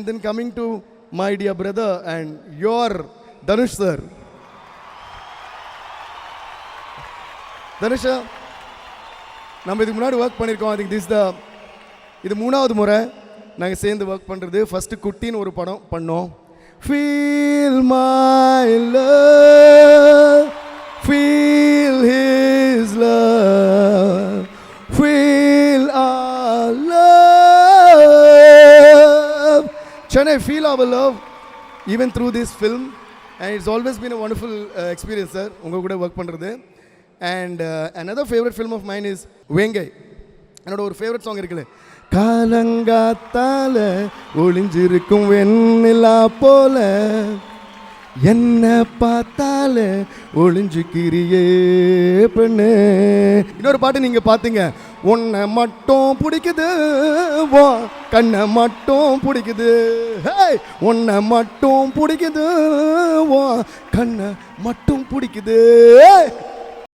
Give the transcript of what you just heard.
And then coming to my dear brother and your Dhanush sir. Dhanush, நம்ம இதுக்கு முன்னாடி work பண்ணியிருக்கோம். I think இது மூணாவது முறை நாங்கள் சேர்ந்து ஒர்க் பண்ணுறது. ஃபஸ்ட்டு குட்டின்னு ஒரு படம் பண்ணோம். Feel my love, feel his love, feel our love. Chennai, feel our love even through this film. And it's always been a wonderful experience, sir. உங்கள் கூட ஒர்க் பண்ணுறது. And another favorite film of mine is Vengai. என்னோட ஒரு favourite song இருக்குல்ல, காலங்காத்தால ஒளிஞ்சிருக்கும் வெண்ணிலா போல என்ன பார்த்தால ஒளிஞ்சுக்கிறியே பெண்ணு. இன்னொரு பாட்டு நீங்கள் பார்த்தீங்க, உன்னை மட்டும் பிடிக்குது வா கண்ணை மட்டும் பிடிக்குது, உன்னை மட்டும் பிடிக்குது வா கண்ணை மட்டும் பிடிக்குது.